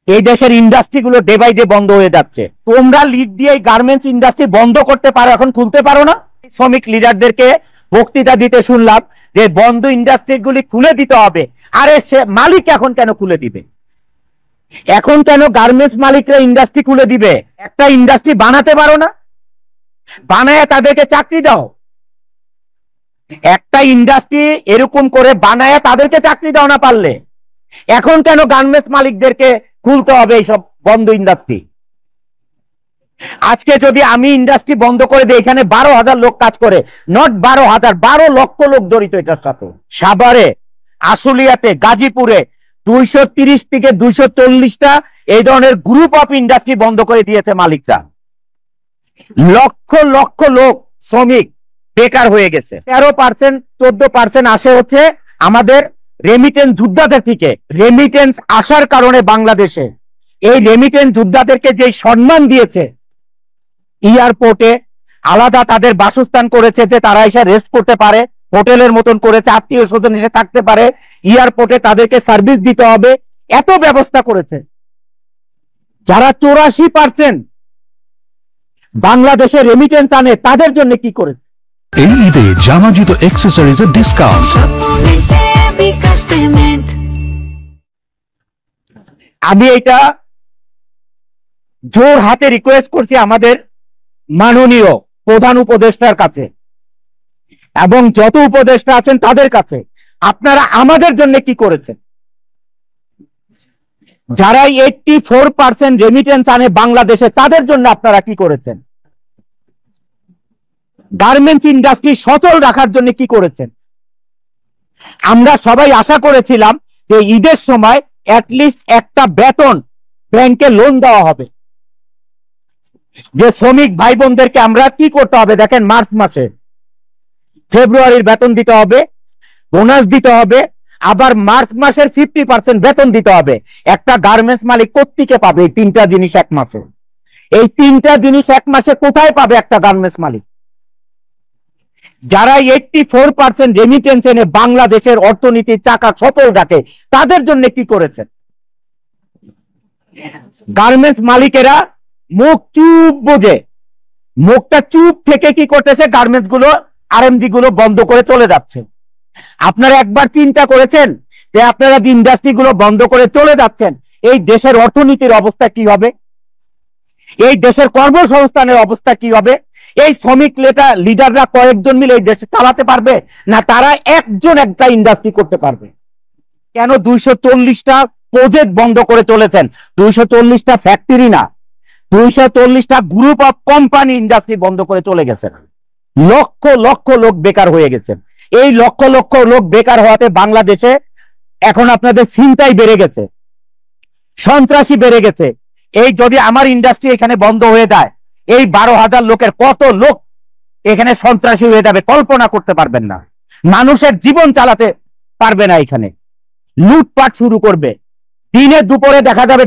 এই দেশের ইন্ডাস্ট্রিগুলো day by day বন্ধ হয়ে যাচ্ছে। তোমরা লিড দিয়ে এই গার্মেন্টস ইন্ডাস্ট্রি বন্ধ করতে পারো, এখন খুলতে পারো না। শ্রমিক লিডারদেরকে বক্তৃতা দিতে শুনলাম যে বন্ধ ইন্ডাস্ট্রিগুলি খুলে দিতে হবে। আরে সে মালিক এখন কেন খুলে দিবে? এখন কেন গার্মেন্টস মালিকরা ইন্ডাস্ট্রি খুলে দিবে? একটা ইন্ডাস্ট্রি বানাতে পারো না? বানায় তাদেরকে চাকরি দাও। একটা ইন্ডাস্ট্রি এরকম করে বানায় তাদেরকে চাকরি দাও না পারলে। এখন কেন গার্মেন্টস মালিকদেরকে খুলতে হবে এইসব বন্ধ ইন্ডাস্ট্রি? আজকে যদি আমি ইন্ডাস্ট্রি বন্ধ করে দিই, এখানে 12,000 লোক কাজ করে, নট 12,000, 12 লক্ষ লোক জড়িত এটার সাথে। সাভারে, আশুলিয়াতে, গাজীপুরে 230 থেকে 240টা এই ধরনের গ্রুপ অফ ইন্ডাস্ট্রি বন্ধ করে দিয়েছে মালিকরা। লক্ষ লক্ষ লোক শ্রমিক বেকার হয়ে গেছে। 13%, 14% আসে হচ্ছে আমাদের রেমিটেন্স যোদ্ধাদের থেকে। রেমিটেন্স আসার কারণে বাংলাদেশে এই রেমিটেন্স যোদ্ধাদেরকে যে সম্মান দিয়েছে, এয়ারপোর্টে আলাদা তাদের বাসস্থান করেছে যে তারা এসে রেস্ট করতে পারে, হোটেলের মতন করেছে, আত্মীয় স্বজন এসে থাকতে পারে, এয়ারপোর্টে তাদেরকে সার্ভিস দিতে হবে, এত ব্যবস্থা করেছে। যারা 84% বাংলাদেশে রেমিটেন্স আনে তাদের জন্য কি করেছে? এই ঈদে জামা জুতো অ্যাক্সেসরিজের ডিসকাউন্ট। আমি এটা জোর হাতে রিকোয়েস্ট করছি আমাদের মাননীয় প্রধান উপদেষ্টার কাছে এবং যত উপদেষ্টা আছেন তাদের কাছে, আপনারা আমাদের জন্য কি করেছেন? যারা 84% রেমিটেন্স আনে বাংলাদেশে তাদের জন্য আপনারা কি করেছেন? গার্মেন্টস ইন্ডাস্ট্রি সচল রাখার জন্য কি করেছেন? আমরা সবাই আশা করেছিলাম যে ঈদের সময় অ্যাটলিস্ট একটা বেতন ব্যাংকে লোন দেওয়া হবে। যে শ্রমিক ভাই বোনদেরকে আমরা কি করতে হবে দেখেন, মার্চ মাসে ফেব্রুয়ারির বেতন দিতে হবে, বোনাস দিতে হবে, আবার মার্চ মাসের 50% বেতন দিতে হবে। একটা গার্মেন্টস মালিক কোত্থেকে পাবে এই তিনটা জিনিস এক মাসে? এই তিনটা জিনিস এক মাসে কোথায় পাবে একটা গার্মেন্টস মালিক? যারা 84% রেমিটেন্স এনে বাংলাদেশের অর্থনীতির চাকা সচল রাখে তাদের জন্য কি করেছেন? গার্মেন্টস মালিকেরা মুখ চুপ বোঝে, মুখটা চুপ থেকে কি করতেছে? গার্মেন্টস গুলো, আরএমজি গুলো বন্ধ করে চলে যাচ্ছে। আপনারা একবার চিন্তা করেছেন যে আপনারা ইন্ডাস্ট্রি গুলো বন্ধ করে চলে যাচ্ছেন, এই দেশের অর্থনীতির অবস্থা কি হবে? এই দেশের কর্মসংস্থানের অবস্থা কি হবে? এই শ্রমিক লিডাররা কয়েকজন মিলে এই দেশে চালাতে পারবে না? তারা একজন একটা ইন্ডাস্ট্রি করতে পারবে? কেন 240টা প্রজেক্ট বন্ধ করে চলেছেন? 240টা ফ্যাক্টরি না, 240টা গ্রুপ অফ কোম্পানি ইন্ডাস্ট্রি বন্ধ করে চলে গেছেন। লক্ষ লক্ষ লোক বেকার হয়ে গেছেন। এই লক্ষ লক্ষ লোক বেকার হওয়াতে বাংলাদেশে এখন আপনাদের ছিনতাই বেড়ে গেছে, সন্ত্রাসী বেড়ে গেছে। এই যদি আমার ইন্ডাস্ট্রি এখানে বন্ধ হয়ে যায়, এই 12,000 লোকের কত লোক এখানে সন্ত্রাসী হয়ে যাবে কল্পনা করতে পারবেন না। মানুষের জীবন চালাতে পারবে না, এখানে লুটপাট শুরু করবে। দিনে দুপুরে দেখা যাবে